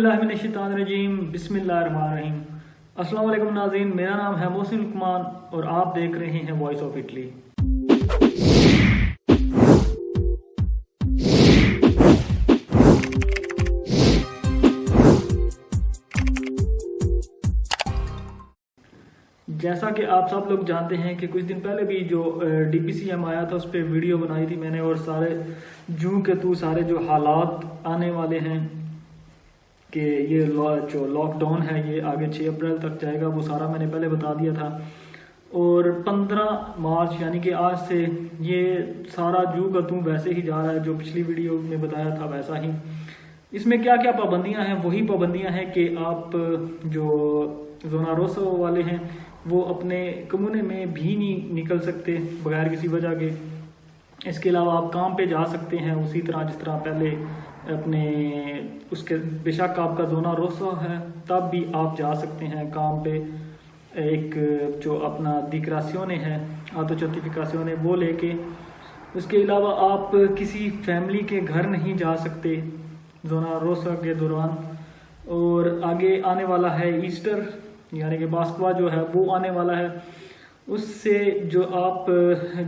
बिल्लाहि मिनश्शैतानिर्रजीम बिस्मिल्लाहिर्रहमानिर्रहीम। अस्सलाम वालेकुम नाज़रीन, मेरा नाम है मोहसिन लुकमान और आप देख रहे हैं वॉइस ऑफ इटली। जैसा कि आप सब लोग जानते हैं कि कुछ दिन पहले भी जो DPCM आया था उस पर वीडियो बनाई थी मैंने, और सारे सारे जो हालात आने वाले हैं कि ये जो लॉकडाउन है ये आगे 6 अप्रैल तक जाएगा, वो सारा मैंने पहले बता दिया था। और 15 मार्च यानी कि आज से ये सारा वैसे ही जा रहा है जो पिछली वीडियो में बताया था वैसा ही। इसमें क्या क्या पाबंदियां हैं, वही पाबंदियां हैं कि आप जो ज़ोना रोसा वाले हैं वो अपने कम्यूने में भी नहीं निकल सकते बगैर किसी वजह के। इसके अलावा आप काम पे जा सकते हैं उसी तरह जिस तरह पहले अपने उसके बेशक आपका ज़ोना रोसा है तब भी आप जा सकते हैं काम पे, एक जो अपना डिक्रेसियोने है आतो सर्टिफिकेशने वो लेके। उसके अलावा आप किसी फैमिली के घर नहीं जा सकते ज़ोना रोसा के दौरान। और आगे आने वाला है ईस्टर यानी कि पास्कुआ जो है वो आने वाला है, उससे जो आप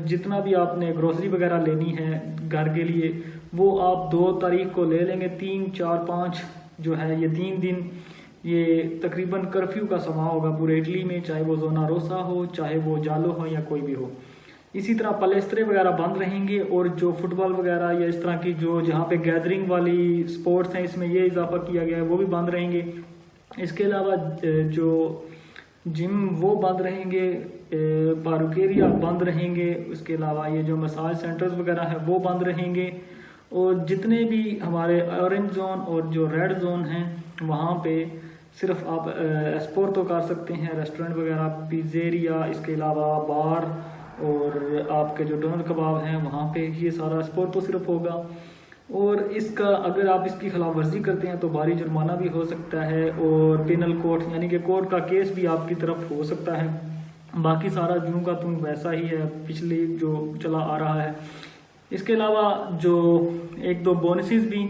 जितना भी आपने ग्रोसरी वगैरह लेनी है घर के लिए वो आप 2 तारीख को ले लेंगे। 3, 4, 5 जो है ये 3 दिन ये तकरीबन कर्फ्यू का समय होगा पूरे इटली में, चाहे वो ज़ोना रोसा हो चाहे वो जालो हो या कोई भी हो। इसी तरह पलेस्त्रे वगैरह बंद रहेंगे और जो फुटबॉल वगैरह या इस तरह की जो जहाँ पे गैदरिंग वाली स्पोर्ट्स हैं इसमें ये इजाफा किया गया है वो भी बंद रहेंगे। इसके अलावा जो जिम वो बंद रहेंगे, पार्केरिया बंद रहेंगे, उसके अलावा ये जो मसाज सेंटर्स वगैरह है वो बंद रहेंगे। और जितने भी हमारे ऑरेंज जोन और जो रेड जोन हैं वहाँ पे सिर्फ आप एक्सपोर्ट तो कर सकते हैं, रेस्टोरेंट वगैरह, पिज़्ज़ेरिया, इसके अलावा बार और आपके जो डोनर कबाब हैं वहाँ पे ये सारा एक्सपोर्ट तो सिर्फ होगा। और इसका अगर आप इसकी खिलाफ वर्जी करते हैं तो भारी जुर्माना भी हो सकता है और पेनल कोर्ट यानी कि कोर्ट का केस भी आपकी तरफ हो सकता है। बाकी सारा का वैसा ही है पिछले जो चला आ रहा है। इसके अलावा जो 1-2 बोनसेस भी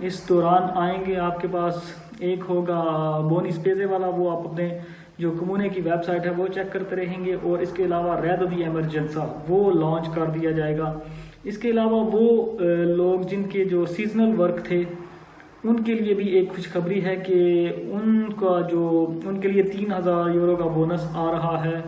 इस दौरान आएंगे आपके पास। एक होगा बोनस पेजे वाला, वो आप अपने जो कम्यूने की वेबसाइट है वो चेक करते रहेंगे। और इसके अलावा रेद दी एमरजेंसा वो लॉन्च कर दिया जाएगा। इसके अलावा वो लोग जिनके जो सीजनल वर्क थे उनके लिए भी एक खुशखबरी है कि उनके लिए 3000 यूरो का बोनस आ रहा है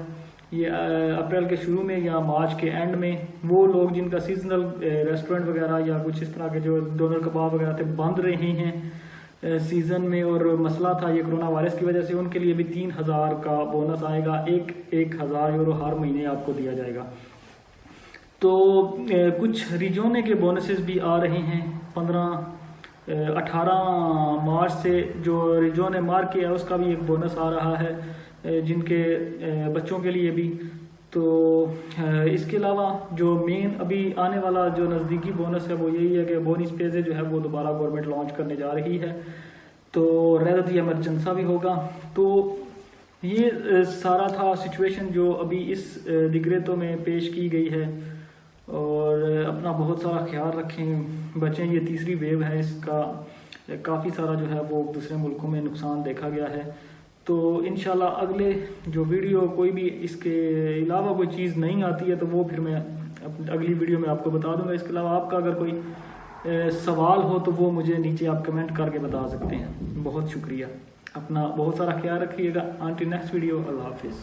ये अप्रैल के शुरू में या मार्च के एंड में। वो लोग जिनका सीजनल रेस्टोरेंट वगैरह या कुछ इस तरह के जो डोनर कबाब वगैरह थे बंद रहे हैं सीजन में और मसला था ये कोरोना वायरस की वजह से, उनके लिए भी 3000 का बोनस आएगा। 1000 यूरो हर महीने आपको दिया जाएगा। तो कुछ रिजोने के बोनसेस भी आ रहे हैं 18 मार्च से। जो रिजोने मार के है उसका भी एक बोनस आ रहा है जिनके बच्चों के लिए भी। तो इसके अलावा जो मेन अभी आने वाला जो नज़दीकी बोनस है वो यही है कि बोनस पेजे जो है वो दोबारा गवर्नमेंट लॉन्च करने जा रही है। तो रेद दी एमरजेंसा भी होगा। तो ये सारा था सिचुएशन जो अभी इस डिक्रेटो में पेश की गई है। और अपना बहुत सारा ख्याल रखें, बचें। ये तीसरी वेव है, इसका काफ़ी सारा जो है वो दूसरे मुल्कों में नुकसान देखा गया है। तो इंशाल्लाह अगले जो वीडियो कोई भी इसके अलावा कोई चीज़ नहीं आती है तो वो फिर मैं अगली वीडियो में आपको बता दूंगा। इसके अलावा आपका अगर कोई सवाल हो तो वो मुझे नीचे आप कमेंट करके बता सकते हैं। बहुत शुक्रिया, अपना बहुत सारा ख्याल रखिएगा। अंटिल नेक्स्ट वीडियो, अल्लाह हाफिज़।